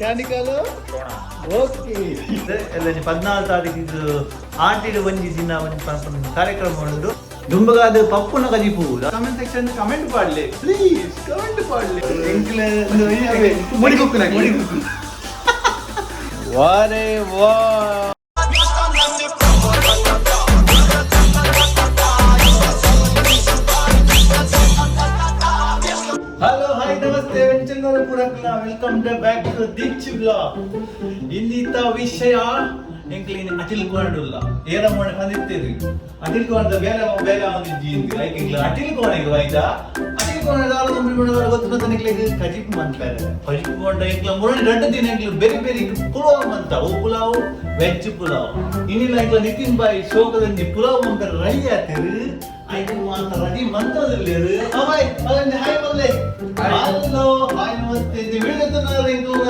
ಕ್ಯಾನಿಕಲ್ okay ಎಲ್ಲ 14 ತಾರೀಕು ಆಟಿಡು ಒಂಜಿಸಿನ ಒಂದು ಕಾರ್ಯಕ್ರಮ ಉಂಟು ದುಂಬಗಾದ ಪಪ್ಪುನ ಕಜಿಪು ಕಮೆಂಟ್ ಸೆಕ್ಷನ್ ಕಮೆಂಟ್ ಪಾಡ್ಲೆ ಪ್ಲೀಸ್ ಕಮೆಂಟ್ ಪಾಡ್ಲೆ ಮುಡಿಗುಕ್ಕು ವಾರೆ ವಾ ಹಲೋ ಹಾಯ್ ನಮಸ್ತೆ ವೆಂಚನರು ಪುರಕ್ಲ welcome back to this blog ಇಂದಿತ್ತ ವಿಷಯ ಎಂಕ್ಲಿನ ಅಟಿಲ್ ಕೋಣಡುಲ್ಲ ಏರ ಮೋಣ ಬಂದಿತ್ತೇರಿ ಅಟಿಲ್ ಕೋಣದ ಬೇಲೆ ಒಂದಿಜ್ಜಿ ಇಂದಿ ಲೈಕ್ ಇಂಗ್ಲ ಅಟಿಲ್ ಕೋಣ ಇದು ಆಯ್ತಾ ಅಟಿಲ್ ಕೋಣ ದಾಲ ಒಂಬಿ ಮಣದ ಗೊತ್ತುನ ತನಕ್ಲೆಗೆ ಕಜಿಪ್ ಮಂತಾರೆ ಕಜಿಪ್ ಕೋಣ ಇಂಗ್ಲ ಮೂರನೇ ಎರಡು ದಿನ ಇಂಗ್ಲ ಬೇರೆ ಬೇರೆ ಪುಲಾವ್ ಮಂತ ಓ ಪುಲಾವ್ ವೆಜ್ ಪುಲಾವ್ ಇನ್ನಿಲ್ಲ ಇಂಗ್ಲ ನಿತಿನ್ ಬಾಯಿ ಶೋಕದಂಜಿ ಪುಲಾವ್ ಮಂತ ರೈ ಆತಿರು ಐದು ಮಾತ್ರ ರೆಡಿ ಮಂತದಿಲ್ಲೇರು ಅವಾಯ್ ಅಲ್ಲಂದೆ ಹಾಯ್ ಬಲ್ಲೆ ಹಲೋ ಹಾಯ್ ನಮಸ್ತೆ ಇದು ವಿಡಿಯೋತನ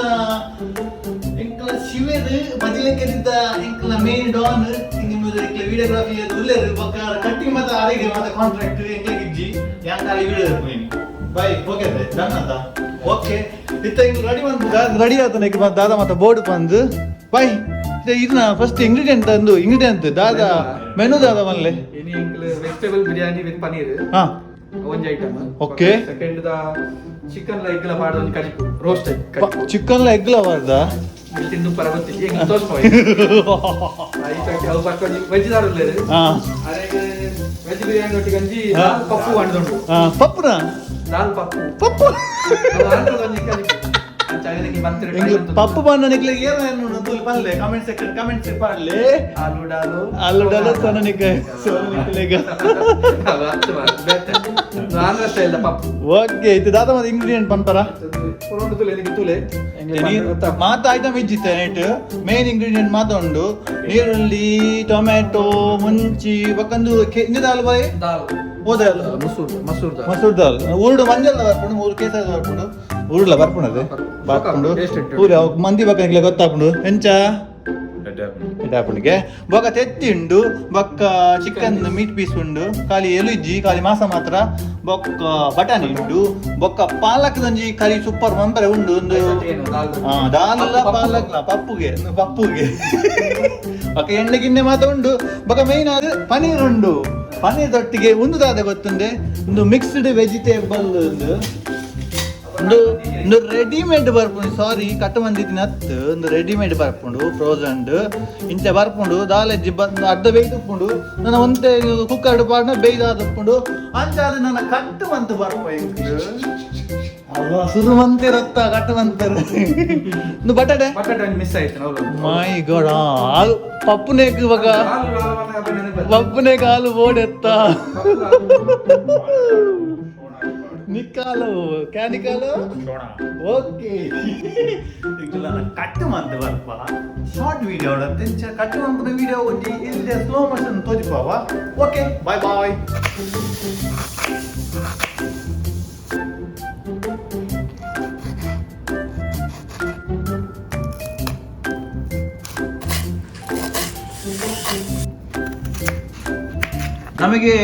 ಎಂಕಲ ಶಿವೇದು ಬದಿಲೆಕ್ಕೆದಿದ್ದ ಎಂಕಲ ಮೇನ್ ಡಾನ್ ನಿಮ್ಮದು ಎಂಕಲ ವಿಡಿಯೋಗ್ರಾಫಿ ಅದು ಉಲ್ಲೇರು ಬಕ್ಕ ಕಟ್ಟಿಂಗ್ ಮತ್ತೆ ಆರಿಗೆ ಮತ್ತೆ ಕಾಂಟ್ರಾಕ್ಟ್ ಎಂಕಲ ಗಿಜ್ಜಿ ಯಾಂಕಾಲಿ ವಿಡಿಯೋ ಇರ್ತೀನಿ ಬಾಯ್ ಓಕೆ ಅದೇ ಡನ್ ಅಂತ ಓಕೆ ಇತ್ತ ಎಂಕಲ ರೆಡಿ ಬಂದು ರೆಡಿ ಆತನ ಈಗ ದಾದ ಮತ್ತೆ ಬೋರ್ಡ್ ಬಂದು ಬಾಯ್ ಇದನ್ನ ಫಸ್ಟ್ ಇಂಗ್ರೀಡಿಯಂಟ್ ದಾದ ಮೆನು ದಾದ ಮಲ್ಲೆ vegetable biryani with paneer ha one item okay second the chicken la egg la madoni kadipu roasted kadipu chicken la egg la varda tindu parabatti egg toast point ai tak how bakko veg daru le ha are veg biryani otti ganji dal pappu vandondu pappu na dal pappu adu ganji kadipu Pappu ಬಣ್ಣ ನಿಕ್ಲಿಗೆ ಏನು tool ಪಲ್ಲೆ comment section comment ಪಾಡ್ಲೆ ಆಲೂ ಡಾಲು Sonna ನಿಕ್ಕೆ Sonna ನಿಕ್ಲಿಗೆ Andhra style Pappu okay ಇದು ದಾದ ಮತ್ತೆ ingredient ಪಂಪರ ಪುರೋಂಡು ತುಲೆ ನಿಕ್ಕೆ ತುಲೆ ಮಾತ item ಇಜ್ಜಿತ್ತೆ net main ingredient ಮಾತ ಉಂಡು ನೀರುಳ್ಳಿ ಟೊಮ್ಯಾಟೊ ಮುಂಚಿ ಬಕ್ಕಂದು ಇಂದು ದಾಲ್ ಬಾಯ್ ದಾಲ್ ಓದಲ್ಲ ಮಸೂರ್ ದಾಲ್ ಊರುಡು ಮಂಜಲ್ ಬರ್ಕೊಂಡು 3 ಕೇಸರಿ ಬರ್ಕೊಂಡು ಊರುಲ ಬರ್ಪುಣದೆ ಬರ್ಕೊಂಡು ಪೂರ ಮಂದಿ ಬಕ್ಕ ಗೊತ್ತಾಪುಂಡು ಎಂಚ ಇದಾಪುಣಿಗೆ ಬೊಕ್ಕ ತೆತ್ತಿಂಡು ಬೊಕ್ಕ ಚಿಕನ್ ಮೀಟ್ ಪೀಸ್ ಉಂಡು ಖಾಲಿ ಎಲುಜ್ಜಿ ಖಾಲಿ ಮಾಸ ಮಾತ್ರ ಬೊಕ್ಕ ಬಟಾಣಿ ಉಂಡು ಬೊಕ್ಕ ಪಾಲಕ್ ದಂಜಿ ಖಾಲಿ ಸೂಪರ್ ಮಂಪರೆ ಉಂಡು ಒಂದು ದಾಲಲ್ಲ ಪಾಲಕ್ಲ ಪಪ್ಪುಗೆ ಬೊಕ್ಕ ಎಣ್ಣೆ ಗಿಣ್ಣೆ ಮಾತ ಉಂಡು ಬೊಕ್ಕ ಮೇಯ್ನ್ ಆದ ಪನೀರ್ ಉಂಡು ಪನೀರ್ ದೊಟ್ಟಿಗೆ ಒಂದು ದಾದ ಗೊತ್ತುಂಡೆ ಒಂದು ಮಿಕ್ಸ್ಡ್ ವೆಜಿಟೇಬಲ್ ಒಂದು ರೆಡಿಮೇಡ್ ಬರ್ಪುಂಡು ಸಾರಿ ಕಟ್ಟ ಬಂದಿದ್ದೀನಿ ಹತ್ತು ಒಂದು ರೆಡಿಮೇಡ್ ಬರ್ಪುಂಡು ಫ್ರೋಸನ್ ಇಂಚ ಬರ್ಪುಂಡು ದಾಲೆಜ್ಜಿ ಬಂದು ಅರ್ಧ ಬೇಯ್ದು ಉಪ್ಪುಂಡು ನನ್ನ ಒಂದೇ ಕುಕ್ಕರ್ ಪಾಡ್ನ ಬೇಯ್ದಾದ ಉಪ್ಪುಂಡು ಅಂಚಾದ ನನ್ನ ಕಟ್ಟು ಬಂತು ಬರ್ಪ ಅಲ್ವಾ ಸುರು ಮಂತೆ ರತ್ತ ಕಟ್ಟು ಬಂತಾರೆ ಒಂದು ಬಟಾಟೆ ಮಿಸ್ ಆಯ್ತು ಮೈ ಗಾಡ್ ಹಾಲು ಪಪ್ಪುನೇಕ್ ಇವಾಗ ಪಪ್ಪುನೇಕ್ ಹಾಲು ಓಡೆತ್ತ ನಿಕ್ಕಾಲು ಕ್ಯಾನಿಕಲ್ ಓಕೆ ಈಗ ಕಟ್ಟು ಮಂತ್ ಬರ್ಪ ಶಾರ್ಟ್ ವಿಡಿಯೋ ತೆಂಚ ಕಟ್ಟು ಮಂಪದ ವಿಡಿಯೋ ಒಂಜಿ ಇಲ್ಲಿ ಸ್ಲೋ ಮೋಷನ್ ತೋಜಿಪಾವ ಓಕೆ ಬಾಯ್ ಬಾಯ್ ನಮಗೆ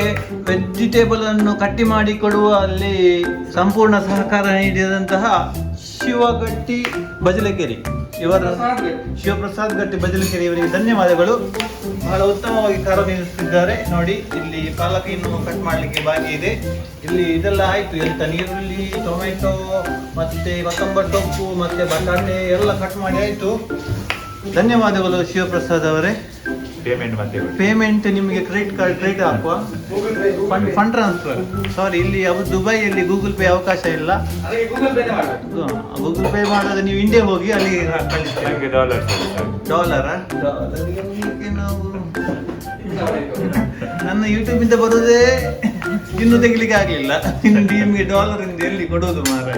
ವೆಜಿಟೇಬಲ್ ಅನ್ನು ಕಟ್ಟಿ ಮಾಡಿ ಕೊಡುವಲ್ಲಿ ಸಂಪೂರ್ಣ ಸಹಕಾರ ನೀಡಿದಂತಹ ಶಿವಗಟ್ಟಿ ಬಜಲಕೆರೆ ಇವರ ಶಿವಪ್ರಸಾದ್ ಗಟ್ಟಿ ಬಜಲಕೆರೆ ಇವರಿಗೆ ಧನ್ಯವಾದಗಳು. ಬಹಳ ಉತ್ತಮವಾಗಿ ಕಾರ್ಯನಿರ್ವಹಿಸುತ್ತಿದ್ದಾರೆ. ನೋಡಿ ಇಲ್ಲಿ ಪಾಲಕ್ ಇನ್ನು ಕಟ್ ಮಾಡಲಿಕ್ಕೆ ಬಾಕಿ ಇದೆ. ಇಲ್ಲಿ ಇದೆಲ್ಲ ಆಯ್ತು, ಎಂತ ನೀರುಳ್ಳಿ, ಟೊಮೆಟೊ ಮತ್ತೆ ಕೊತ್ತಂಬರಿ ಸೊಪ್ಪು ಮತ್ತೆ ಬಟಾಟೆ ಎಲ್ಲ ಕಟ್ ಮಾಡಿ ಆಯ್ತು. ಧನ್ಯವಾದಗಳು ಶಿವಪ್ರಸಾದ್ ಅವರೇ. ಪೇಮೆಂಟ್ ನಿಮಗೆ ಕ್ರೆಡಿಟ್ ಹಾಕುವ ಫಂಡ್ ಟ್ರಾನ್ಸ್ಫರ್. ಸಾರಿ, ಇಲ್ಲಿ ದುಬೈಯಲ್ಲಿ ಗೂಗಲ್ ಪೇ ಅವಕಾಶ ಇಲ್ಲ. ಗೂಗಲ್ ಪೇ ಮಾಡೋದು ನೀವು ಇಂಡಿಯಾ ಹೋಗಿ ಅಲ್ಲಿ ಕಳಿಸ್ತೇವೆ. ಡಾಲರಾ? ನಾವು ನನ್ನ ಯೂಟ್ಯೂಬ್ ಇಂದ ಬರೋದೇ ಇನ್ನು ತೆಗಿಲಿಕ್ಕೆ ಆಗ್ಲಿಲ್ಲ. ಇನ್ನು ನಿಮ್ಗೆ ಡಾಲರ್ ಇಂದ ಎಲ್ಲಿ ಕೊಡೋದು ಮಾರ?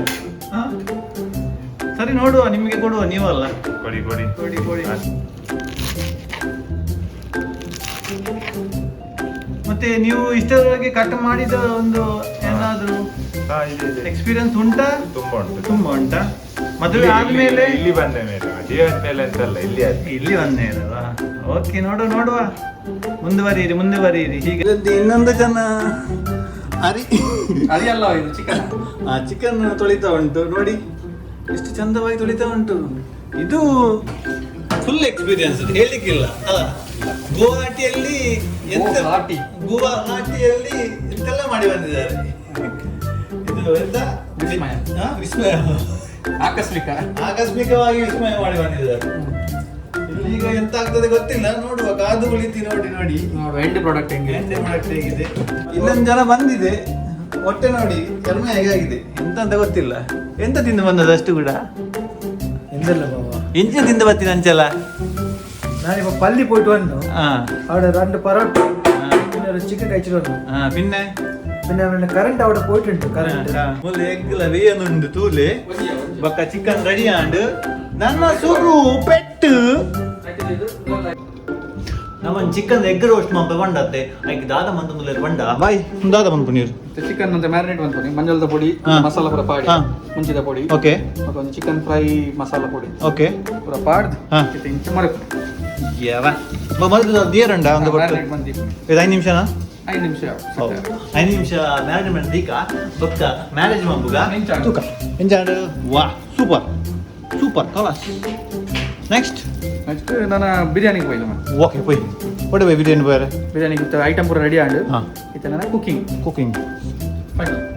ಸರಿ, ನೋಡುವ, ನಿಮಗೆ ಕೊಡುವ. ನೀವಲ್ಲ, ಕೊಡಿ ಕೊಡಿ ಕೊಡಿ ಕೊಡಿ. ಮತ್ತೆ ನೀವು ಇಷ್ಟರವರೆಗೆ ಕಟ್ ಮಾಡಿದ ಒಂದು ಏನಾದ್ರು ಎಕ್ಸ್ಪೀರಿಯನ್ಸ್ ಉಂಟಾ? ತುಂಬಾ ಉಂಟಾ? ಮದುವೆ ಆದ್ಮೇಲೆ? ಇಲ್ಲಿ ಬಂದ ಮೇಲೆ ಅಂತಲ್ಲ, ಇಲ್ಲಿ ಬಂದ ಮೇಲವಾ? ಓಕೆ, ನೋಡುವ. ಮುಂದುವರಿಯಿರಿ. ಹೀಗೆ ಇನ್ನೊಂದು ಜನ ಚಿಕನ್ ತೊಳಿತಾ ಉಂಟು ನೋಡಿ. ಎಷ್ಟು ಚಂದವಾಗಿ ತುಳಿತಾ ಉಂಟು. ಇದು ಫುಲ್ ಎಕ್ಸ್ಪೀರಿಯನ್ಸ್ ಹೇಳಲಿಕ್ಕಿಲ್ಲ ಅಲ್ಲ. ಗುವಾಹಟಿಯಲ್ಲಿ ಗುವಾಹಟಿಯಲ್ಲಿ ಎಂತೆಲ್ಲ ಮಾಡಿ ಬಂದಿದ್ದಾರೆ. ಇದು ಎಂತ ವಿಸ್ಮಯ. ವಿಸ್ಮಯ, ಆಕಸ್ಮಿಕವಾಗಿ ವಿಸ್ಮಯ ಮಾಡಿ ಬಂದಿದ್ದಾರೆ. ಇಲ್ಲಿ ಈಗ ಎಂತ ಆಗ್ತದೆ ಗೊತ್ತಿಲ್ಲ, ನೋಡುವ, ಕಾದು ಉಳಿತಿ ನೋಡಿ ಎಂಡ್ ಪ್ರಾಡಕ್ಟ್ ಹೇಗಿದೆ. ಇನ್ನೊಂದು ಜನ ಬಂದಿದೆ, ಹೊಟ್ಟೆ ನೋಡಿ ಚರ್ಮ ಹೇಗಾಗಿದೆ ಎಂತ ಅಂತ ಗೊತ್ತಿಲ್ಲ. ಎಂತ ತಿಂದು ಬಂದದ್ದು ಅಷ್ಟು ಕೂಡ? എന്തെല്ലോ ബാബാ ಎಂಚ ತಿಂದು ಬರ್ತೀನಿ ಅಂಚಲ್ಲ. ഞാനിപ്പോ പള്ളി പോയിട്ട് വന്നു. അവിടെ 2 പൊറോട്ട പിന്നെ ഒരു ചിക്കൻ കഴിച്ചിട്ട് വന്നു. പിന്നെ പിന്നെ കറണ്ട് അവിടെ പോയിട്ടുണ്ട്. കറണ്ട് മുല്ല എഗ്ഗില വേയുന്നുണ്ട് ತೂಲೆ ಬಕ್ಕ ಚಿಕನ್ ರೆಡಿ ಆಂಡ್ ನನ್ನ ಸುರು ಪೆಟ್ಟು ನಮ್ಮ ಚಿಕನ್ ಎಗ್ ರೋಸ್ಟ್ ಮಂಪ ಬಂಡತ್ತೆ ಐಕ್ ದಾದ ಮಂತ ಮುಲ್ಲ ಬಂಡ ಬಾಯ್ ದಾದ ಮಂತ ಪುನೀರ್ ಚಿಕನ್ ಅಂತ ಮ್ಯಾರಿನೇಟ್ ಮಾಡ್ತೀನಿ. ಮಂಜಳದ ಪುಡಿ, ಮಸಾಲಾ ಪುರ ಪಾಡಿ, ಮುಂಚಿದ ಪುಡಿ, ಓಕೆ, ಮತ್ತೊಂದು ಚಿಕನ್ ಫ್ರೈ ಮಸಾಲಾ ಪುಡಿ, ಓಕೆ, ಪುರ ಪಾಡ್ದು ಇಂಚ ಮರಕು ಯಾವ ಮೊದಲು ದಿಯರಂಡ ಒಂದು ಕೊಟ್ಟು ಮ್ಯಾರಿನೇಟ್ ಮಂದಿ ಇದು 5 ನಿಮಿಷನಾ? 5 ನಿಮಿಷ 5 ನಿಮಿಷ ಮ್ಯಾರಿನೇಟ್ ಮಾಡಿದೀಕ ಬೊಕ್ಕ ಮ್ಯಾರೇಜ್ ಮಂಬುಗ ತೂಕ ಎಂಜಾಂಡ್. ವಾ ಸೂಪರ್ ಸೂಪರ್ ಕಲಾಸ್. ನೆಕ್ಸ್ಟ್ ನಾನು ಬಿರಿಯಾನಿಗೆ ಹೋಯ್ತು. ಓಕೆ ಪೋಯ್ ಒಡೆ ಬೈ ಬಿರಿಯಾನಿ ಬೇರೆ ಬಿರಿಯಾನಿಗೆ ಐಟಮ್ ಪೂರ ರೆಡಿ ಆಂಡ್ ಇತ್ತ ನಾನು cooking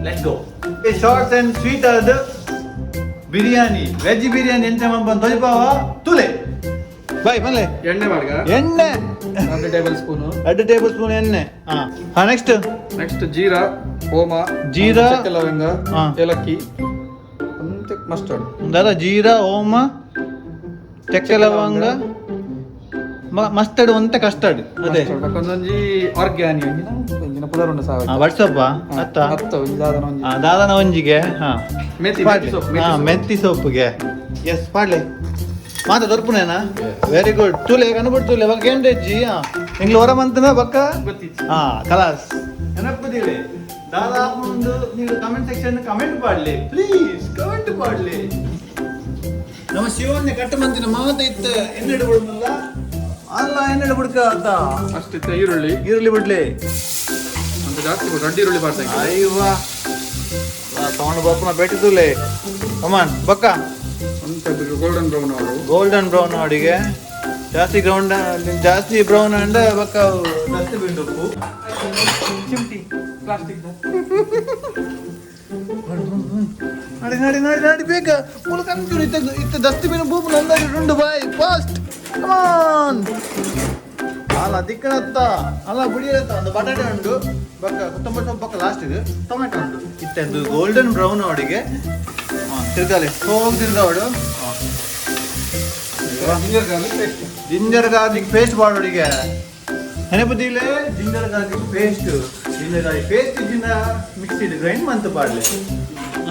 let's go. Shorts and sweet ಆದ ಬಿರಿಯಾನಿ, ವೆಜ್ ಬಿರಿಯಾನಿ ಎಂತ ಮಂಬನ್ ತೊಯ್ಪಾವ ತುಲೆ ಬಾಯ್ ಮಲ್ಲೆ ಎಣ್ಣೆ ಮಾಡ್ಗ ಎಣ್ಣೆ 2 ಟೇಬಲ್ ಸ್ಪೂನ್ 2 ಟೇಬಲ್ ಸ್ಪೂನ್ ಎಣ್ಣೆ. ನೆಕ್ಸ್ಟ್ ಜೀರಾ, ಓಮ, ಜೀರಾ, ಚಕ್ಕೆ ಲವಂಗ, ಏಲಕ್ಕಿ, ಮತ್ತೆ ಮಸ್ಟರ್ಡ್. ದಾದಾ ಜೀರಾ, ಓಮ, ಚಕ್ಕೆ ಲವಂಗ, ಮಸ್ಟರ್ಡ್ ಒಂತೆ ಕಸ್ಟರ್ಡ್ ಅದೇ ಒಂದೊಂಜಿ ಆರ್ಗ್ಯಾನಿ ಒಂಜಿನ ಪುದರುಂಡ ಸಾವ ವಾಟ್ಸಪ್ಪ ಅತ್ತ ಒಂಜಿ ದಾದನ ಒಂಜಿ ದಾದನ ಒಂಜಿಗೆ ಮೆತ್ತಿ ಸೊಪ್ಪಿಗೆ ಎಸ್ ಪಾಡ್ಲೆ ಮಾತ ದೊರ್ಪುನೇನಾ ವೆರಿ ಗುಡ್. ತುಲೆ ಕನ್ಬಿಟ್ಟು ತುಲೆ ಬಕ್ಕ ಎಂಡೆಜ್ಜಿ ಎಂಗ್ಲು ಹೊರ ಮಂತನ ಬಕ್ಕ ಕಲಾಸ್ ನೆನಪದಿವೆ. ದಾದಾ ಮುಂದು ನೀವು ಕಮೆಂಟ್ ಸೆಕ್ಷನ್ ಕಮೆಂಟ್ ಪಾಡ್ಲಿ ಪ್ಲೀಸ್, ಕಮೆಂಟ್ ಪಾಡ್ಲಿ. ನಮ್ಮ ಶಿವನ್ನೇ ಕಟ್ಟ ಮಂತಿನ ಮಾತ ಇತ್ತ ಎನ್ನೆಡು ಬಿಡುಮಲ್ಲ ಅಲ್ಲ, ಎನ್ನೆಡು ಬಿಡ್ಕ ಅಂತ ಅಷ್ಟಿತ್ತ ಈರುಳ್ಳಿ ಬಿಡ್ಲಿ ಅಂತ ಜಾಸ್ತಿ ದೊಡ್ಡ ಈರುಳ್ಳಿ ಬಾರ್ತಾ ಅಯ್ಯವ್ವ ತಗೊಂಡು ಬರ್ಪುನ ಬೇಟಿದ್ದುಲೆ ಕಮಾನ್ ಬಕ್ಕ ಗೋಲ್ಡನ್ ಬ್ರೌನ್ ಅವಡಿಗೆ ಜಾಸ್ತಿ ಬ್ರೌನ್ ಅಂಡ ಬಕ್ಕ ಡಸ್ಟ್ಬಿನ್ ಉಪ್ಪು ಚಿಮ್ಟಿ ಪ್ಲಾಸ್ಟಿಕ್ ನಡಿ ಬೇಗ ಮೂಲಕ ಇತ್ತ ಡಸ್ಟ್ಬಿನ್ ಬೂಪು ನಂದಾಗಿ ರುಂಡು ಬಾಯ್ ಫಾಸ್ಟ್ ಕಮಾನ್. ಅಲ್ಲ ದಿಕ್ಕನತ್ತ ಅಲ್ಲ ಬಿಡಿಯತ್ತ ಒಂದು ಬಟಾಟೆ ಉಂಟು ಬಕ್ಕ ಕೊತ್ತಂಬರಿ ಸೊಪ್ಪು ಬಕ್ಕ ಲಾಸ್ಟ್ ಇದು ಟೊಮೆಟೊ ಉಂಟು ಇತ್ತದ್ದು ಗೋಲ್ಡನ್ ಬ್ರೌನ್ ಅವಡಿಗೆ ತಿರ್ಗಾಲೆ ಹೋಗಿ ತಿರ್ಗಾವಡು ಜಿಂಜರ್ ಗಾರ್ಲಿಕ್ ಪೇಸ್ಟ್ ಮಾಡೋಡಿಗೆ ನೆನಪದಿಲೆ ಜಿಂಜರ್ ಗಾರ್ಲಿಕ್ ಪೇಸ್ಟ್ ಇದ್ದಿನ ಮಿಕ್ಸಿಡ್ ಗ್ರೈಂಡ್ ಮಂತ್ ಪಾಡ್ಲೆ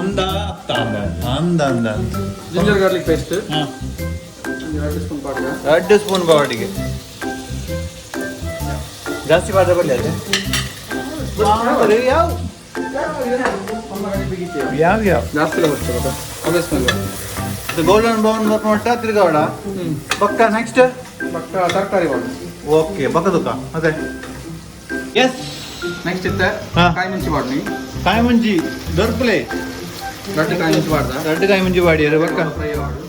ಅಂದ ಜಿಂಜರ್ ಗಾರ್ಲಿಕ್ ಪೇಸ್ಟ್ 2 ಸ್ಪೂನ್ ಪಾಡ್ಗ 2 ಸ್ಪೂನ್ ಬಾಡಿಗೆ ಜಾಸ್ತಿ ಮಾಡಿದ್ರೆ ಬರಲಿ ಅದೇ ಯಾವ ಜಾಸ್ತಿ ಬರ್ತದೆ ಅದೇ ಸ್ಮೆಲ್. ಗೋಲ್ಡನ್ ಬ್ರೌನ್ ನೋಟ ತಿರ್ಗಾವಡ ಬಕ್ಕ. ನೆಕ್ಸ್ಟ್ ಬಕ್ಕ ತರಕಾರಿ ಮಾಡು. ಓಕೆ ಬಕ್ಕ ದುಕ್ಕ ಅದೇ ಎಸ್. ನೆಕ್ಸ್ಟ್ ಇತ್ತ ಕಾಯಿ ಮುಂಚಿ ಮಾಡ್ನಿ. ಕಾಯಿ ಮುಂಜಿ ದೊರ್ಪಲೆ ದೊಡ್ಡ ಕಾಯಿ ಮುಂಚಿ ಮಾಡ್ದ 2 ಕಾಯಿ ಮುಂಜಿ ಬಾಡಿ ಅರೆ ಬಕ್ಕ ಫ್ರೈ ಮಾಡು.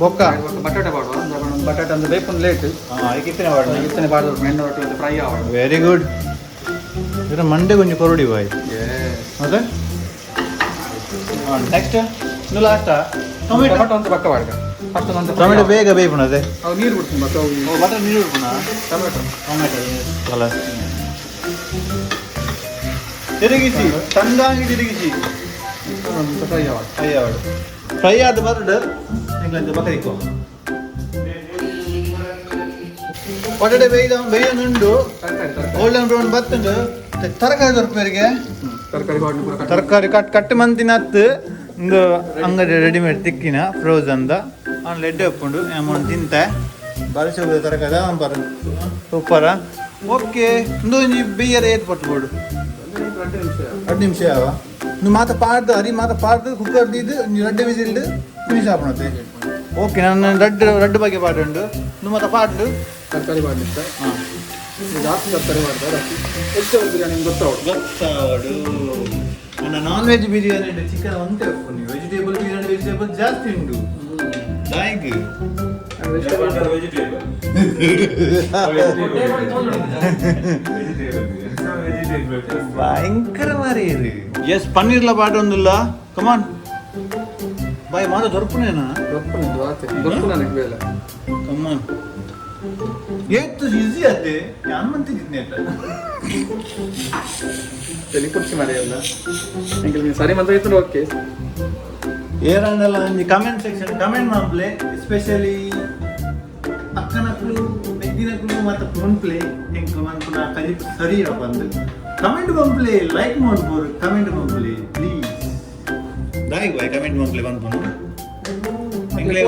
ಬೊಕ್ಕ ಬಟಾಟೆ ಮಾಡುವ ಬಟಾಟೆ ಅಂದ್ರೆ ಬೇಪನ್ ಲೇಟ್ ಇತ್ತನೆ ಬಾಡ ಇತ್ತನೆ ಬಾಡ್ದು ಮೆಣ್ಣೆ ಒಟ್ಟು ಫ್ರೈ ಆವಾಡು. Very good. ಇದರ ಮಂಡೆ ಕೊಂಚ ಕೊರಡಿ ಬಾಯ್ ಅದೇ. ನೆಕ್ಸ್ಟ್ ಇನ್ನು ಲಾಸ್ಟ್ ಟೊಮೆಟೊ ಅಂತ ಬಕ್ಕ ಮಾಡ್ಕ ಫಸ್ಟ್ ಒಂದು ಟೊಮೆಟೊ ಬೇಗ ಬೇಯ್ಪುಣ ಅದೇ ಅವು ನೀರು ಬಿಡ್ತೀನಿ ಬಕ್ಕ ಬಟರ್ ನೀರು ಬಿಡ್ಪುಣ ಟೊಮೆಟೊ ಅಲ್ಲ ತಿರುಗಿಸಿ ಚಂದಾಗಿ ತಿರುಗಿಸಿ ಫ್ರೈ ಆವಾಡು. ಫ್ರೈ ಆದ ಬರಡು ಎಂಗ್ಲಂತ ಬಕ್ಕ ದಿಕ್ಕೋ ಪೊಟೆಟೊ ಬೇಯ್ದುಂಡು ಗೋಲ್ಡನ್ ಬ್ರೌನ್ ಬತ್ತುಂಡು ತರಕಾರಿ ದೊರಕುವರಿಗೆ ತರಕಾರಿ ಕಟ್ ಮಂತಿನ ಹತ್ತು ಒಂದು ಅಂಗಡಿ ರೆಡಿಮೇಡ್ ತಿಕ್ಕಿನ ಫ್ರೋಸನ್ದ ಅವ್ನು ಲೆಡ್ಡೆ ಉಪ್ಪುಂಡು ಅಮೌಂಟ್ ತಿಂತ ಬಲಸಿ ಹೋಗೋದು ತರಕಾರಿ ಬರ ಸೂಪರ. ಓಕೆ ಒಂದು ಬೇಯರೆ ಏತ್ ಪಟ್ಬೋಡು 2 ನಿಮಿಷ ಯಾವ ನೀವು ಮಾತ ಪಾಡ್ದು ಅರಿ ಮಾತ ಪಾಡ್ದು ಕುಕ್ಕರ್ ದಿದ್ದು 2 ವಿಸಿಲ್ಡು ಫಿನಿಶ್ ಆಪಣತೆ. ಓಕೆ ನಾನು ರಡ್ಡು ಬಗ್ಗೆ ಪಾಡುಂಡು ನೀವು ಮಾತ ಪಾಡ್ದು ತರಕಾರಿ ಮಾಡ್ಲಿಕ್ಕೆ ಜಾಸ್ತಿ ತರಕಾರಿ ಮಾಡ್ತಾರೆ. ವೆಜಿಟೇಬಲ್ ಬಿರಿಯಾನಿ ಗೊತ್ತಾವಡು ನನ್ನ ನಾನ್ ವೆಜ್ ಬಿರಿಯಾನಿ ಚಿಕನ್ ಒಂದೇ ನೀವು ವೆಜಿಟೇಬಲ್ ಬಿರಿಯಾನಿ ವೆಜಿಟೇಬಲ್ ಜಾಸ್ತಿ ಉಂಟು ದಾಯಿಗ್ ಭಯಂಕರ ಮಾರಿ ಎಸ್ ಪನ್ನೀರ್ಲ ಪಾಠ ಒಂದಿಲ್ಲ ಕಮಾನ್ ಬಾಯ್ ಮಾಡ ದೊರಕುನೇನಾ ಕಮಾನ್ ಏತ್ತು ಈಸಿ ಅದೇ ಯಾನ್ ಮಂತಿದ್ನೆ ತೆಲಿಪುಡ್ಸಿ ಮರೆಯಲ್ಲ ನೀವು ಸರಿ ಮಂತ್ರ ಓಕೆ ಏರನ್ನೆಲ್ಲ ಒಂಜಿ ಕಮೆಂಟ್ ಸೆಕ್ಷನ್ ಕಮೆಂಟ್ ಮಾಡ್ಪ್ಲೆ ಎಸ್ಪೆಷಲಿ ಅಕ್ಕನಕ್ಲು ಬೆಗ್ಗಿನಕ್ಲು ಮತ್ತು ಮುನ್ಪ್ಲೆ ಹೆಂಗ್ ಮನ್ಪುನ ಕಲಿ ಸರಿ ಬಂದು ಕಮೆಂಟ್ ಬಂಪ್ಲೆ ಲೈಕ್ ಮಾಡ್ಬೋದು ಕಮೆಂಟ್ ಬಂಪ್ಲೆ ಪ್ಲೀಸ್ ದಾಯಿಗ್ ಬಾಯ್ ಕಮೆಂಟ್ ಬಂಪ್ಲೆ ಬಂದ್ಪುನು ಎಂಕ್ಲೆ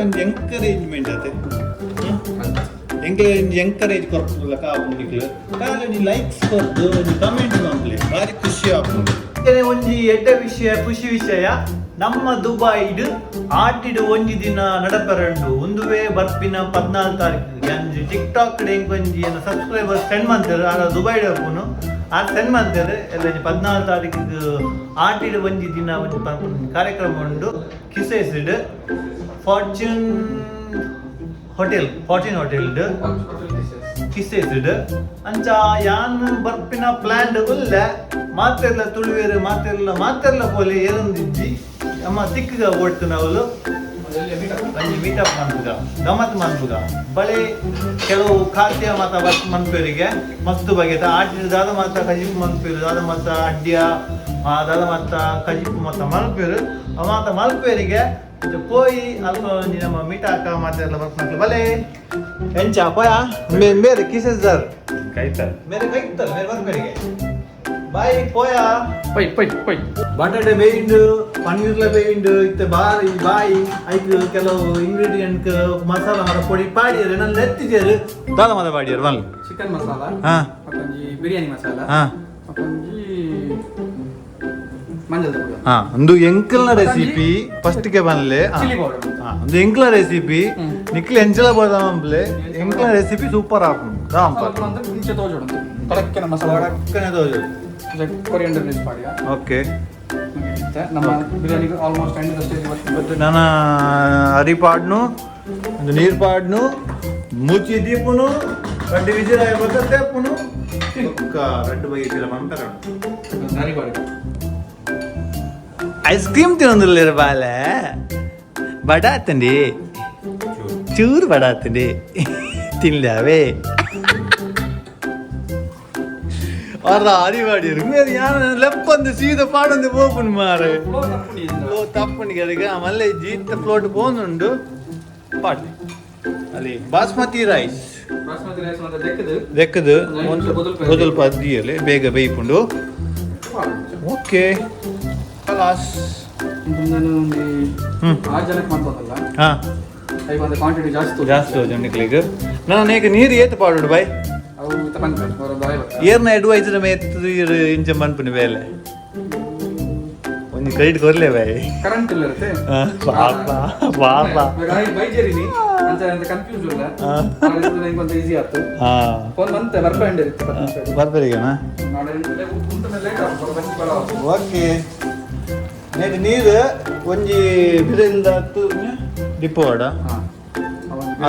ಒಂದು ಎಂಕರೇಜ್ಮೆಂಟ್ ಆತೆ ಎಂಕ್ಲೆ ಒಂದು ಎಂಕರೇಜ್ ಕೊಡ್ತಲ್ಲ ಕಾಪುಂಡಿಕ್ಲು ಕಾಲನಿ ಲೈಕ್ಸ್ ಕೊರ್ದು ಒಂದು ಕಮೆಂಟ್ ಬಂಪ್ಲೆ ಭಾರಿ ಖುಷಿ ಆಪುಂಡು ಒಂಜಿ ಎಡ್ಡ ವಿಷಯ ಖುಷಿ ವಿಷಯ ನಮ್ಮ ದುಬೈಡ್ ಆಟಿಡ್ ಒಂಜಿ ದಿನ ನಡಪರಂಡು ಒಂದುವೇ ಬರ್ಪಿನ 14 ತಾರೀಕು ಅಂಜಿ ಟಿಕ್ ಟಾಕ್ ಒಂಜಿ ಸಬ್ಸ್ಕ್ರೈಬರ್ ಸೆಂಡ್ ಮಾಡ್ತಾರೆ ಆಗ ದುಬೈಡ್ ಅಪ್ಪನು ಆ ಸೆಂಡ್ ಮಾಡ್ತಾರೆ ಎಲ್ಲ 14 ತಾರೀಕಿಗೆ ಆಟಿಡ್ ಒಂಜಿ ದಿನ ಒಂಜಿ ಕಾರ್ಯಕ್ರಮ ಉಂಡು ಕಿಸೈಸ್ಡ್ ಫಾರ್ಚೂನ್ ಹೋಟೆಲ್ ಕಿಸೈಸ್ಡ್ ಅಂಚ ಯಾನ್ ಬರ್ಪಿನ ಪ್ಲಾನ್ ಉಲ್ಲ ಮಾತೆಲ್ಲ ತುಳುವೇರು ಮಾತೆಲ್ಲ ಪೋಲೆ ಏನೊಂದಿಜ್ಜಿ ನಮ್ಮ ತಿಕ್ಕಗ ಓಡ್ತು ನಾವು ಅಲ್ಲಿ ಮೀಟಪ್ ಮನ್ಪುಗ ಗಮತ್ ಮನ್ಪುಗ ಬಳೆ ಕೆಲವು ಖಾದ್ಯ ಮತ ಬಸ್ ಮನ್ಪೇರಿಗೆ ಮಸ್ತ್ ಬಗೆತ ಆಟಿನ ದಾದ ಮತ ಕಜಿಪು ಮನ್ಪೇರು ದಾದ ಮತ ಅಡ್ಯ ದಾದ ಮತ ಕಜಿಪು ಮತ ಮಲ್ಪೇರು ಮಾತ ಮಲ್ಪೇರಿಗೆ ಪೋಯಿ ಅಲ್ಪ ನಮ್ಮ ಮೀಟಾಕ ಮಾತೆಲ್ಲ ಬರ್ಪು ಬಲೆ ಎಂಚ ಪೋಯ ಮೇರೆ ಕಿಸೆಸರ್ ಕೈತಾರೆ ಮೇರೆ ಕೈತಲ್ಲ ಮೇರೆ ಬರ್ಪೇರಿಗೆ ಬಾಯ್ ಪೋಯ ಪೈ ಬಟಾಟೆ ಬೇಯಿಂಡು ಪನ್ನೀರ್ಲ ಬೇಯಿಂಡು ಇತ್ತೆ ಬಾಯಿ ಐಕ್ ಕೆಲವು ಇಂಗ್ರೀಡಿಯೆಂಟ್ ಮಸಾಲ ಮರ ಪೊಡಿ ಪಾಡಿಯರು ನನ್ನ ಎತ್ತಿಜರು ದಾದ ಮದ ಪಾಡಿಯರು ಮಲ್ ಚಿಕನ್ ಮಸಾಲ ಹಾ ಮತ್ತೊಂಜಿ ಬಿರಿಯಾನಿ ಮಸಾಲ ಹಾ ಮತ್ತೊಂಜಿ ಮಂಜಲ್ ಪುಡಿ ಹಾ ಒಂದು ಎಂಕಲ್ನ ರೆಸಿಪಿ ಫಸ್ಟ್ ಗೆ ಬನ್ಲೆ ಚಿಲ್ಲಿ ಪೌಡರ್ ಒಂದು ಎಂಕಲ್ನ ರೆಸಿಪಿ ನಿಕ್ಲೆ ಎಂಚಲ ಬೋದಂಬ್ಲೆ ಎಂಕಲ್ನ ರೆಸಿಪಿ ಸೂಪರ್ ಆಪುಂಡು ರಾಂಪರ್ ಇಂಚೆ ತೋಜೋಡು ಕಡಕ್ಕಿನ ಮಸಾಲ ಕಡಕ್ಕನೆ ತೋಜು ಕೊರಿಯಂಡರ್ ಲೇಸ್ ಪಾಡಿಯ ಓಕೆ ನಮ್ಮ ಬಿರಿಯಾನಿಗೆ ಆಲ್ಮೋಸ್ಟ್ ಎಂಡ್ ಸ್ಟೇಜ್ ಮತ್ತು ನನ್ನ ಅರಿಪಾಡ್ನು ಒಂದು ನೀರು ಪಾಡ್ನು ಮುಚ್ಚಿ ದೀಪುನು ರಡ್ಡು ವಿಜಿಲ್ ಆಗಿ ತೇಪುನು ರಡ್ಡು ಬಗೆ ಮಂತರ ಸರಿ ಪಾಡಿ ಐಸ್ ಕ್ರೀಮ್ ತಿನ್ನೋದಿಲ್ಲ ಬಾಲೆ ಬಡ ಆತಂಡಿ ಚೂರು ಬಡ ಆತಂಡಿ ತಿನ್ಲಾವೇ ಅವ್ರ ಅರಿವಾಡಿರು ಮೇಲೆ ಯಾನ ಲೆಪ್ಪಂದು ಸೀದಾ ಪಾಡೊಂದು ಪೋಪುನ್ ಮಾರೆ ಫ್ಲೋ ತಪ್ಪುನಿಗೆ ಅದಕ್ಕೆ ಮಲ್ಲೆ ಜೀತ ಫ್ಲೋಟ್ ಪೋನುಂಡು ಪಾಡ್ಲಿ ಅಲ್ಲಿ ಬಾಸ್ಮತಿ ರೈಸ್ ದೆಕ್ಕದು ಬದಲು ಪದ್ದಿಯಲ್ಲಿ ಬೇಗ ಬೇಯ್ಕೊಂಡು ಓಕೆ ಕಲಾಸ್ ಆರು ಜನಕ್ಕೆ ಮಾಡ್ಬೋದಲ್ಲ ಹಾಂ ಐ ಒಂದು ಕ್ವಾಂಟಿಟಿ ಜಾಸ್ತಿ ಜನಕ್ಕೆ ನಾನು ಈಗ ನೀರು ಏತು ಪಾಡೋಡು ಬಾಯ್ ಅವು ತಗೊಂಡು ಏರ್ನ ಅಡ್ವೈಸರ್ ಮೇತ್ತು ಇಂಚ ಮನ್ಪುನಿ ಬೇಲೆ ಒಂದು ಕ್ರೆಡಿಟ್ ಕೊರ್ಲೆ ಬಾಯ್ ಕರೆಂಟ್ ಇಲ್ಲ ಇರುತ್ತೆ ಪಾಪ ಬೈಜೇರಿನಿ ಅಂತ ಕನ್ಫ್ಯೂಸ್ ಇಲ್ಲ ನನಗೆ ಒಂದು ಈಸಿ ಆಯ್ತು ಫೋನ್ ಮಂತ್ ಬರ್ಬಂಡ್ ಇರುತ್ತೆ ಬರ್ಬರಿಗೆನಾ ಓಕೆ ನೀರು ಒಂಜಿ ಬಿರೆ ಇಲ್ದ ಡಿಪ್ಪವಾಡ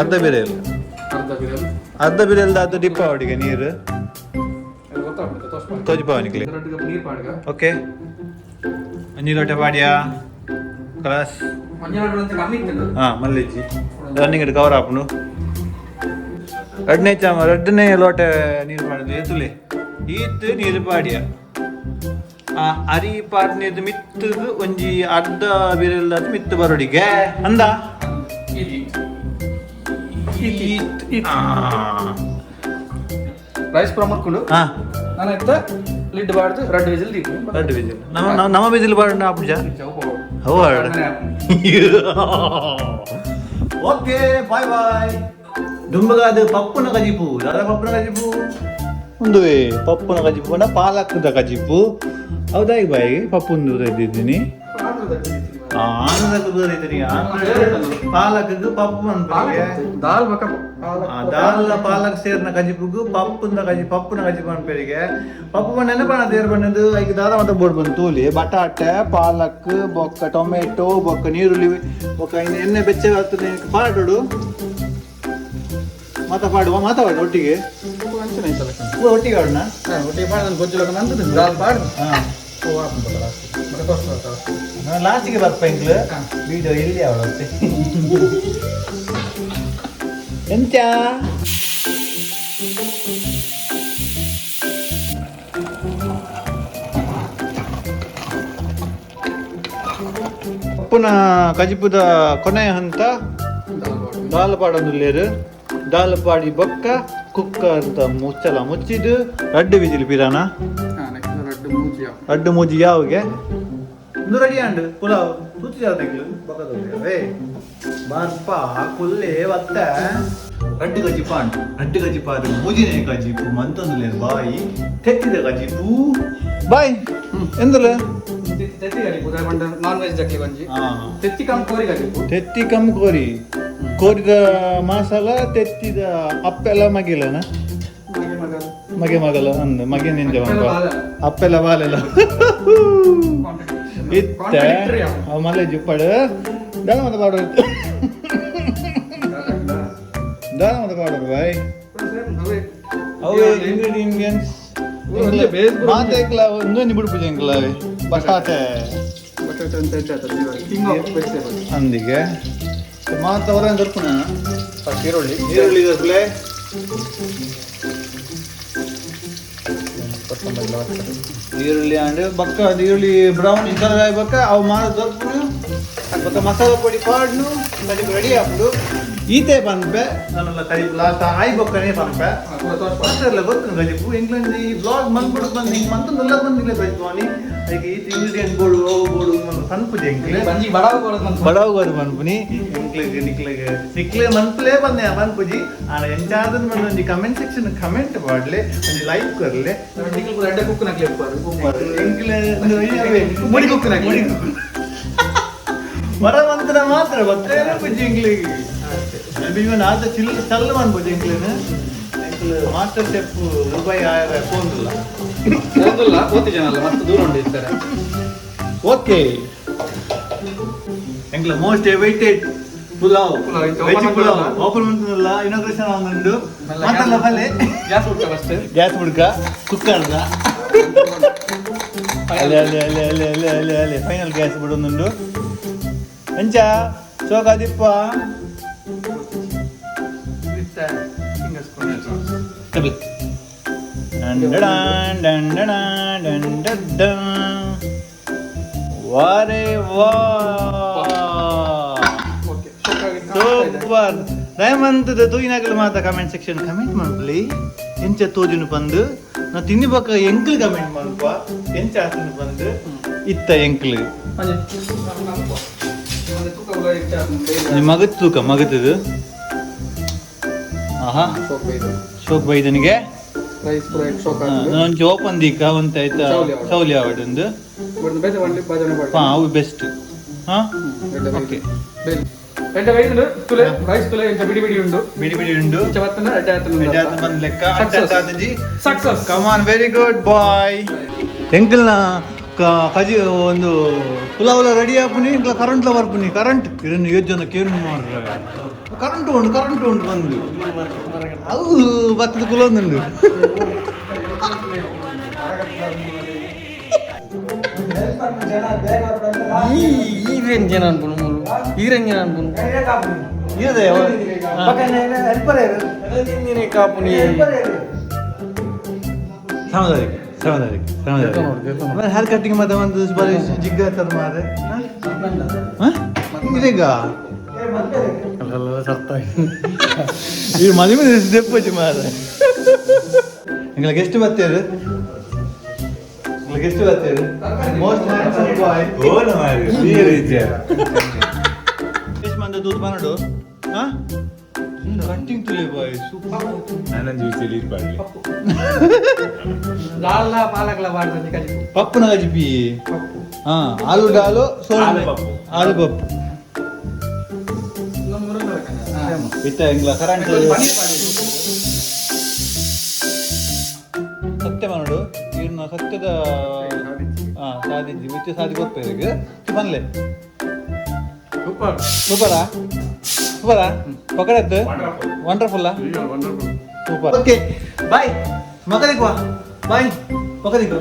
ಅರ್ಧ ಬಿರೆ ಇಲ್ಲ ಅರ್ಧ ಬಿರೆ ಇಲ್ದ ಅದು ಡಿಪ್ಪವಾಡಿಗೆ ನೀರು ತೋಜಿಪಾವನಿಕ್ಲಿ ಓಕೆ ಒಂಜಿ ಲೋಟ ಪಾಡ್ಯಾ ಕ್ಲಾಸ್ ಹಾಂ ಮಲ್ಲಿಜ್ಜಿ ರನ್ನಿಂಗ್ ಕವರ್ ಹಾಪುನು ಎರಡನೇ ಲೋಟ ನೀರು ಮಾಡಿದ್ವಿ ಎತ್ತುಲೆ ಈತ್ ನೀರು ಪಾಡ್ಯ ಅರಿ ಪಾಡ್ನೇದು ಮಿತ್ತದು ಒಂಜಿ ಅರ್ಧ ಬಿರಲ್ದ ಮಿತ್ತು ಬರೋಡಿಗೆ ಅಂದ ರೈಸ್ ಪುರ ಮಾಡ್ಕೊಂಡು ನಾನು ಎತ್ತ ಲಿಡ್ ಬಾಡ್ದು ರೆಡ್ ವಿಜಿಲ್ ದೀಪು ರೆಡ್ ವಿಜಿಲ್ ನಮ್ಮ ವಿಜಿಲ್ ಬಾಡ ಆಪುಜ ಓಕೆ ಬಾಯ್ ಬಾಯ್ ದುಂಬಗಾದ ಪಪ್ಪುನ ಕಜಿಪು ಯಾರ ಪಪ್ಪುನ ಕಜಿಪು ಒಂದು ಪಪ್ಪುನ ಕಜಿಪುನ ಪಾಲಕದ ಕಜಿಪು ಹೌದಾ ಈಗ ಬಾಯಿಗೆ ಪಪ್ಪುಂದು ಇದ್ದಿದ್ದೀನಿ ಆಂಧ್ರಕ್ಕೆ ಬರೀತೀನಿ ಪಾಲಕ್ಗೆ ಪಪ್ಪು ಮನ್ಪೆರಿಗೆ ದಾಲ್ ಬಕ ದಾಲ್ ಪಾಲಕ್ ಸೇರ್ನ ಕಜಿಪುಗು ಪಪ್ಪುನ ಕಜಿ ಮನ್ಪೆರಿಗೆ ಪಪ್ಪು ಬಣ್ಣ ಬಣ್ಣ ದೇರ್ ಬಣ್ಣದು ಈಗ ದಾದ ಮತ್ತೆ ಬೋರ್ಡ್ ಬಂದು ತೂಲಿ ಬಟಾಟೆ ಪಾಲಕ್ ಬೊಕ್ಕ ಟೊಮೆಟೊ ಬೊಕ್ಕ ನೀರುಳ್ಳಿ ಬೊಕ್ಕ ಇನ್ನು ಎಣ್ಣೆ ಬೆಚ್ಚಗೆ ಆಗ್ತದೆ ಪಾಡು ಮಾತಾಡು ಒಟ್ಟಿಗೆ ಒಟ್ಟಿಗೆ ಆಡೋಣ ಒಟ್ಟಿಗೆ ಮಾಡಿ ಗೊಜ್ಜುಲಕ ನಂತರ ದಾಲ್ ಪಾಡು ಲಾಸ್ಟಿಗೆ ಬರ್ಪ ಇಂಗ್ಲು ವಿಡಿಯೋ ಇಲ್ಲಿ ಅವಳತ್ತೆ ಎಂತ ಪಪ್ಪುನ ಕಜಿಪುದ ಕೊನೆಯ ಹಂತ ದಾಲ್ ಪಾಡೊಂದುಲ್ಲೇರು ದಾಲ್ ಪಾಡಿ ಬೊಕ್ಕ ಕುಕ್ಕರ್ ಅಂತ ಮುಚ್ಚಿದ್ದು ರಡ್ಡು ವಿಜಿಲ್ ಪಿರಾನ ಅಡ್ಡು ಮೂಜಿ ಯಾವಿಗೆ ಒಂದು ರೆಡಿ ಅಂಡು ಪುಲಾವ್ ತೂತಿ ಜಾತಿಗಳು ಬಕ್ಕದವೇ ಬಾರ್ಪ ಕುಲ್ಲೆ ಒತ್ತ ರಡ್ಡು ಗಜಿಪಾಡು ಮೂಜಿನೇ ಗಜಿಪು ಮಂತೊಂದುಲೆ ಬಾಯಿ ತೆತ್ತಿದ ಗಜಿಪು ಬಾಯ್ ಎಂದಲ್ಲ ನಾನ್ ವೆಜ್ ಜಕ್ಲಿ ಬಂಜಿ ತೆತ್ತಿ ಕಮ್ ಕೋರಿ ಕೋರಿದ ಮಸಾಲ ತೆತ್ತಿದ ಅಪ್ಪೆಲ್ಲ ಮಗಿಲನ ಮಗಲ ಅಂದ ಮಗೆ ನಿಂದೆ ಅಪ್ಪೆಲ್ಲ ಬಾಲೆಲ್ಲ ಇತ್ತ ಅವ ಮಲೆ ಜುಪ್ಪಡು ದಾಳ ಮತ್ತೆ ಪಾಡೋದು ಬಾಯ್ ಅವೇ ಇಂಗ್ರೀಡಿಯಂಟ್ಸ್ ಮಾತೇಕ್ಲ ಒಂದೊಂದು ಬಿಡ್ಪೂಜೆ ಇಂಗ್ಲ ಬಟಾಟೆ ಅಂದಿಗೆ ಮಾತವರ ದೊರ್ಪುನ ಈರುಳ್ಳಿ ದೊರ್ಪಲೆ ಈರುಳ್ಳಿ ಅಂಡ್ ಬಕ್ಕ ಈರುಳ್ಳಿ ಬ್ರೌನ್ ಈ ಕಲರ್ ಆಗ್ಬೇಕ ಅವು ಮಾಡ ದೊರ್ಪುನು ಬಕ್ಕ ಮಸಾಲ ಪೊಡಿ ಪಾಡ್ನು ಕಡಿಮೆ ರೆಡಿ ಹಾಕ್ಬಿಡು ಈತೆ ಪನ್ಪೆ ನನ್ನೆಲ್ಲ ಕಡಿಮೆ ಲಾಸ್ಟ್ ಆಯ್ ಬೊಕ್ಕನೇ ಪನ್ಪೆ ಮಾತ್ರ ಗೊತ್ತು ಗಜಿಪು ಇಂಗ್ಲೆಂಡ್ ಈ ಬ್ಲಾಗ್ ಬಂದ್ಬಿಡು ಬಂದು ಹಿಂಗೆ ಮಂತೊಂದೆಲ್ಲ ಬಂದಿಲ್ಲ ಗಜಿಪುನಿ ಅದಕ್ಕೆ ಈ ಇಂಗ್ರೀಡಿಯಂಟ್ ಬೋಡು ಅವು ಬೋಡು ಪನ್ಪುಜಿ ಎಂಕ್ಲೆ ಬಡಾವು ಪನ್ಪುನಿ ನಿಕ್ಲೆಗೆ ಸಿಕ್ಲೆ ಮನ್ಪುಲೇ ಬಂದೆ ಪನ್ಪುಜಿ ಆನ ಎಂಚಾದನ್ ಬಂದು ಒಂದು ಕಮೆಂಟ್ ಸೆಕ್ಷನ್ ಕಮೆಂಟ್ ಮಾಡ್ಲೆ ಒಂದು ಲೈಕ್ ಕೊರ್ಲೆ ಮುಡಿ ಕುಕ್ಕನಾಗ್ಲಿ ಮರ ಮಂತ್ರ ಮಾತ್ರ ಬತ್ತೇ ಪುಜಿ ಇಂಗ್ಲಿಗೆ ಇವನ್ ಆದ ಚಲ್ಲ ಮಾಡ್ಬೋದು ಇಂಗ್ಲೇನು ಮಾಸ್ಟರ್ ಶೆಫ್ ರೂಪಾಯಿ ಫೋನ್ದಿಲ್ಲ ಕೋತಿ ಜನ ಅಲ್ಲ ಮತ್ತೆ ದೂರ ಉಂಡಿರ್ತಾರೆ ಓಕೆ ಎಂಗ್ಲ most awaited pulao veg pulao open ಮಾಡ್ತಿಲ್ಲ ಇನಾಗ್ರೇಷನ್ ಆಗುಂಡು ಮತ್ತಲ್ಲ ಬಲ್ಲೆ ಗ್ಯಾಸ್ ಹುಡ್ಕ ಕುಕ್ಕರ್ದ ಅಲ್ಲೇ ಫೈನಲ್ ಗ್ಯಾಸ್ ಬಿಡೊಂದುಂಡು ಎಂಚ ಚೋಕಾದಿಪ್ಪ ವಾರೆ ವಾ ಸೂಪರ್ ರೇಮಂತದ ತೂಯಿನಾಗಲು ಮಾತ ಕಮೆಂಟ್ ಸೆಕ್ಷನ್ ಕಮೆಂಟ್ ಮಾಡ್ಲಿ ಎಂಚ ತೋಜುನು ಬಂದು ನಾ ತಿನ್ನಿಬೇಕ ಎಂಕ್ಲು ಕಮೆಂಟ್ ಮಾಡ್ಪ ಎಂಚ ಆತನು ಬಂದು ಇತ್ತ ಎಂಕ್ಲು ಮಗತ್ ತೂಕ ಮಗತದು ಆಹಾ ಶೋಕ್ ಬೈದನಿಗೆ ಒಂಚು ಓಪನ್ ದೀಕ ಒಂತ ಆಯ್ತಾ ಸೌಲಿ ಆವಡೊಂದು ಅವು ಬೆಸ್ಟ್ ಹಾ ಓಕೆ ಬಿಡಿ ಉಂಡು ಬಂದ್ ಲೆಕ್ಕ success come on very good boy ಎಂಕಲ್ನ ಕಜಿ ಒಂದು ಪುಲಾವ್ ರೆಡಿ ಆಪುನಿ ಇಂಕ್ಲ ಕರೆಂಟ್ಲ ಬರ್ಪುನಿ ಕರೆಂಟ್ ಇದನ್ನು 7 ಜನ ಕೇನು ಮಾಡ್ರೆ ಕರೆಂಟ್ ಉಂಟು ಬಂದು ಅವು ಭತ್ತದ ಕುಲೊಂದುಂಡು ಈ ರೇಂಜ್ ಜನ ಅನ್ಕೊಂಡು ಇದೆ ಕಾಪುನಿ ಹೇರ್ ಕಟ್ಟಿಂಗ್ ಮತ್ತೆ ಒಂದು ಜಿಗ್ಗ ಮಾರೆ ಇದೀಗ ಈ ಮನೆ ಮೇಲೆ ದೆಪ್ಪಚ್ಚಿ ಮಾರೆ ನಿಮಗೆ ಎಷ್ಟು ಬರ್ತೀರಿ ಮೋಸ್ಟ್ ಹ್ಯಾಂಡ್ಸಮ್ ಬಾಯ್ ಓನ ಮಾರೆ ಈ ರೀತಿ ಎಷ್ಟು ಮಂದಿ ದೂರ ಬನ್ನಡು ಕಟ್ಟಿಂಗ್ ತುಲೆ ಬಾಯ್ ಸೂಪರ್. ನಾನೊಂದು ಜ್ಯೂಸಲ್ಲಿ ಇರ್ಬಾರ್ದು. ದಾಲ್ನ ಪಾಲಕ್ಲ ಮಾಡ್ದಂತೆ ಕಲಿಪು. ಪಪ್ಪುನ ಗಜಿಪಿ. ಪಪ್ಪು. ಹಾ ಆಲೂ ಡಾಲು ಸೋನೆ ಆಲೂ ಪಪ್ಪು. ಆಲೂ ಪಪ್ಪು ನಮ್ಮ ಊರಲ್ಲಿ ಕಣ. ಇತ್ತ ಇಂಗ್ಲ ಕರೆಂಟ್ ಪನೀರ್ ಮಾಡಿ. ಸತ್ಯ ಮಾಡೋಡು ಇವ್ರನ್ನ ಸತ್ಯದ ಸಾಧಿಸಿ ಬಿಟ್ಟು ಸಾಧಿ ಗೊತ್ತೇವೆ ಬನ್ಲೆ ಸೂಪರ್. ಸೂಪರಾ ಸೂಪರಾ ಪಕಡದ್ದು ವಂಡರ್ಫುಲ್ಲಾ ಸೂಪರ್. ಓಕೆ ಬಾಯ್ ಮಗನಿಗೆ ಬಾಯ್ ಮಗನಿಗೆ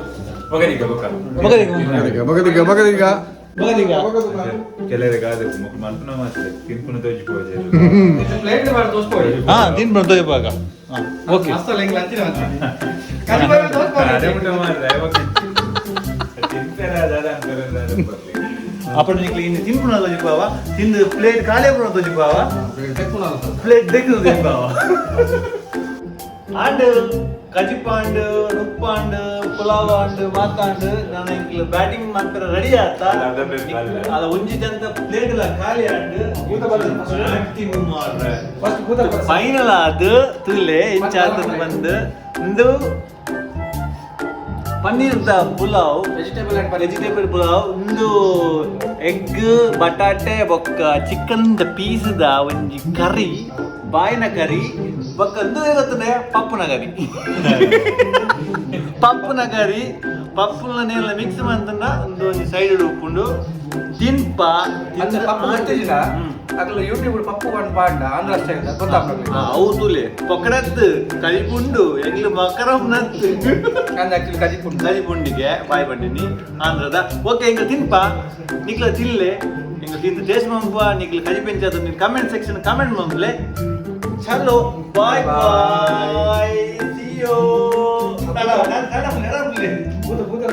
ಒಗರಿಗೆ ಬೊಕ್ಕ. ಮಗನಿಗೆ ಕೆಲವರಿಗೆ ಆದದ್ದು ಮುಖ ಮಲ್ಪನ ಮಾತ್ರ ತಿನ್ಪುನ ತೋಜಿಪೋಜೆ. ಇದು ಪ್ಲೇಟ್ ಮಾಡಿ ತೋರಿಸ್ಕೊಳ್ಳಿ. ಹಾ ತಿನ್ ಬಂದು ಇವಾಗ ಓಕೆ ಮಸ್ತ್ ಲೆಂಗ್ ಲಂಚಿನ ಅಂತ. ಕಲಿಪು ಅದೇ ತೋರಿಸ್ಕೊಳ್ಳಿ. ಮುಟ್ಟ ಮಾತ್ರ ಯಾವಾಗ ತಿನ್ಪೇರ ಅದಾದ ಅಂತಾರೆ ಬರ್ಲಿ. ಅప్పుడు నీకు ఇన్ని తినుకున్నా చెప్పావా తిందు ప్లేట్ ఖాళీ కూడా చెప్పావా ತೆಕ್ಕುನಲ್ಲ ಸರ್. ప్లేట్ దగ్గర చెప్పావా ಆಂಡ್ ಕಜಿಪಾಂಡ್ ನುಪ್ಪಾಂಡ್ ಪುಲಾವ್ ಆಂಡ್ ಮಾತಾಂಡ್ ನಾನು ಇಂಕ್ಲ ಬ್ಯಾಟಿಂಗ್ ಮಾಡ್ತಾರೆ ರೆಡಿ ಆತಾ ಅದ ಒಂಜಿದಂತ ಪ್ಲೇಟ್ ಲ ಖಾಲಿ ಆಂಡ್ ಆಕ್ಟಿಂಗ್ ಮಾಡ್ರೆ ಫಸ್ಟ್ ಕೂತ ಫೈನಲ್ ಆದ ತುಲೆ ಇಂಚಾತ ಬಂದು ಇಂದು ಪನ್ನೀರ್ ದ pulao vegetable and paneer. Vegetable pulao ಒಂದು ಎಗ್ ಬಟಾಟೆ ಬೊಕ್ಕ ಚಿಕನ್ ದ ಪೀಸ್ ದ ಒಂಜಿ ಕರಿ ಬಾಯಿನ ಕರಿ ಬೊಕ್ಕ ಒಂದು ಗೊತ್ತದೆ ಪಪ್ಪುನ ಕರಿ ಪಪ್ಪುನ ಕರಿ ಪಪ್ಪುನೆಲ್ಲ ಮಿಕ್ಸ್ ಮಾಡ್ತಂಡ ಒಂದು ಒಂಜಿ ಸೈಡ್ ಉಪ್ಪುಂಡು ತಿನ್ಪ ಅಂದ್ರೆ ಪಪ್ಪು ಗೊತ್ತಿಲ್ಲ. ಅದ್ರಲ್ಲಿ ಯೂಟ್ಯೂಬ್ ಪಪ್ಪು ಒಂದು ಪಾಂಡ ಆಂಧ್ರ ಸ್ಟೈಲ್ ಗೊತ್ತಾಗ್ತದೆ. ಹೌದುಲೆ ಪೊಕಡತ್ತು ಕಲಿಪುಂಡು ಎಂಗ್ಲು ಮಕರಂ ನತ್ತು ಅಂದ್ರೆ ಆಕ್ಚುಲಿ ಕಜಿಪುಂಡು. ಕಲಿಪುಂಡಿಗೆ ಬಾಯ್ ಬಂಡಿನಿ ಆಂಧ್ರದ ಓಕೆ ಇಂಕ ತಿನ್ಪ ನಿಕ್ಲ ತಿನ್ಲೆ ಇಂಕ ತಿಂದು ಟೇಸ್ಟ್ ಮಂಪ ನಿಕ್ಲ ಕಜಿ ಪೆಂಚಾದ ನಿನ್ ಕಮೆಂಟ್ ಸೆಕ್ಷನ್ ಕಮೆಂಟ್ ಮಂಪ್ಲೆ ಚಲೋ ಬಾಯ್ ಬಾಯ್ ಸಿ ಯು ಕೂತ ಕೂತ